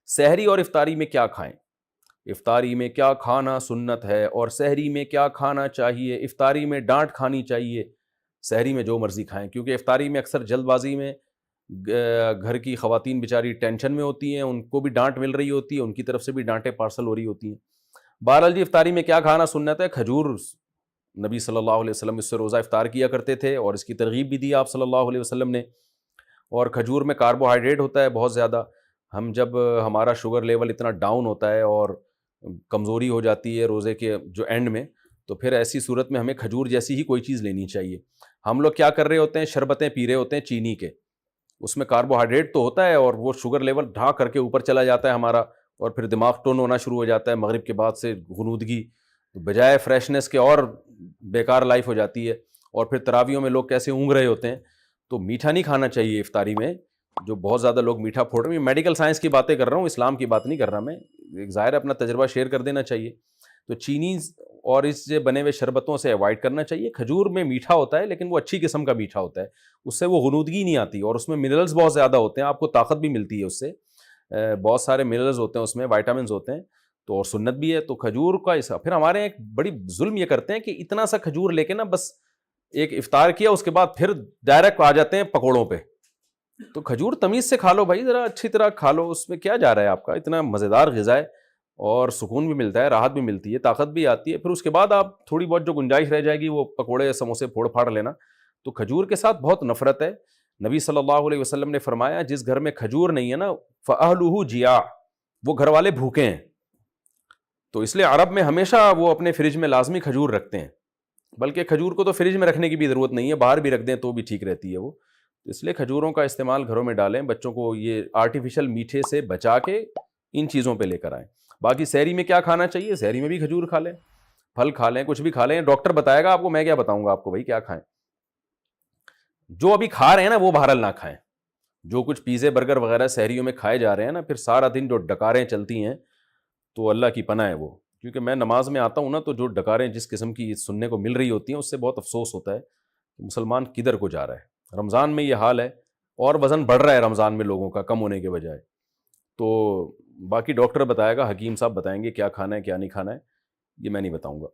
سحری اور افطاری میں کیا کھائیں؟ افطاری میں کیا کھانا سنت ہے اور سحری میں کیا کھانا چاہیے؟ افطاری میں ڈانٹ کھانی چاہیے، سحری میں جو مرضی کھائیں، کیونکہ افطاری میں اکثر جلد بازی میں گھر کی خواتین بیچاری ٹینشن میں ہوتی ہیں، ان کو بھی ڈانٹ مل رہی ہوتی ہے، ان کی طرف سے بھی ڈانٹیں پارسل ہو رہی ہوتی ہیں۔ بہرحال جی افطاری میں کیا کھانا سنت ہے؟ کھجور، نبی صلی اللہ علیہ وسلم اس سے روزہ افطار کیا کرتے تھے اور اس کی ترغیب بھی دی آپ صلی اللہ علیہ وسلم نے۔ اور کھجور میں کاربوہائیڈریٹ ہوتا ہے بہت زیادہ، ہم جب ہمارا شوگر لیول اتنا ڈاؤن ہوتا ہے اور کمزوری ہو جاتی ہے روزے کے جو اینڈ میں، تو پھر ایسی صورت میں ہمیں کھجور جیسی ہی کوئی چیز لینی چاہیے۔ ہم لوگ کیا کر رہے ہوتے ہیں، شربتیں پی رہے ہوتے ہیں چینی کے، اس میں کاربوہائیڈریٹ تو ہوتا ہے اور وہ شوگر لیول ڈھا کر کے اوپر چلا جاتا ہے ہمارا، اور پھر دماغ ٹون ہونا شروع ہو جاتا ہے، مغرب کے بعد سے غنودگی، بجائے فریشنس کے اور بیکار لائف ہو جاتی ہے، اور پھر تراویحوں میں لوگ کیسے اونگ رہے ہوتے ہیں۔ تو میٹھا نہیں کھانا چاہیے افطاری میں، جو بہت زیادہ لوگ میٹھا پھوڑ رہے ہیں، میڈیکل سائنس کی باتیں کر رہا ہوں، اسلام کی بات نہیں کر رہا میں، ایک ظاہر اپنا تجربہ شیئر کر دینا چاہیے۔ تو چینی اور اس سے بنے ہوئے شربتوں سے اوائڈ کرنا چاہیے۔ کھجور میں میٹھا ہوتا ہے لیکن وہ اچھی قسم کا میٹھا ہوتا ہے، اس سے وہ غنودگی نہیں آتی، اور اس میں منرلز بہت زیادہ ہوتے ہیں، آپ کو طاقت بھی ملتی ہے اس سے، بہت سارے منرلز ہوتے ہیں اس میں، وائٹامنز ہوتے ہیں، تو اور سنت بھی ہے۔ تو کھجور کا ایسا، پھر ہمارے ایک بڑی ظلم یہ کرتے ہیں کہ اتنا سا کھجور لے کے نا بس ایک افطار کیا، اس کے بعد پھر ڈائریکٹ آ جاتے ہیں پکوڑوں پہ۔ تو کھجور تمیز سے کھا لو بھائی، ذرا اچھی طرح کھا لو، اس میں کیا جا رہا ہے آپ کا، اتنا مزیدار غذا ہے اور سکون بھی ملتا ہے، راحت بھی ملتی ہے، طاقت بھی آتی ہے۔ پھر اس کے بعد آپ تھوڑی بہت جو گنجائش رہ جائے گی وہ پکوڑے سموسے پھوڑ پھاڑ لینا۔ تو کھجور کے ساتھ بہت نفرت ہے۔ نبی صلی اللہ علیہ وسلم نے فرمایا جس گھر میں کھجور نہیں ہے نا فَأَهْلُهُ جِيَاعٌ، وہ گھر والے بھوکے ہیں۔ تو اس لیے عرب میں ہمیشہ وہ اپنے فریج میں لازمی کھجور رکھتے ہیں، بلکہ کھجور کو تو فریج میں رکھنے کی بھی ضرورت نہیں ہے، باہر بھی رکھ دیں تو بھی ٹھیک رہتی ہے وہ۔ اس لیے کھجوروں کا استعمال گھروں میں ڈالیں، بچوں کو یہ آرٹیفیشل میٹھے سے بچا کے ان چیزوں پہ لے کر آئیں۔ باقی سحری میں کیا کھانا چاہیے؟ سحری میں بھی کھجور کھا لیں، پھل کھا لیں، کچھ بھی کھا لیں، ڈاکٹر بتائے گا آپ کو، میں کیا بتاؤں گا آپ کو بھائی کیا کھائیں۔ جو ابھی کھا رہے ہیں نا وہ بہرحال نہ کھائیں، جو کچھ پیزے برگر وغیرہ سحریوں میں کھائے جا رہے ہیں نا، پھر سارا دن جو ڈکاریں چلتی ہیں تو اللہ کی پناہ ہے وہ، کیونکہ میں نماز میں آتا ہوں نا تو جو ڈکاریں جس قسم کی سننے کو مل رہی ہوتی ہیں اس سے بہت افسوس ہوتا ہے کہ مسلمان کدھر کو جا رہا ہے۔ رمضان میں یہ حال ہے اور وزن بڑھ رہا ہے رمضان میں لوگوں کا کم ہونے کے بجائے۔ تو باقی ڈاکٹر بتائے گا، حکیم صاحب بتائیں گے کیا کھانا ہے کیا نہیں کھانا ہے، یہ میں نہیں بتاؤں گا۔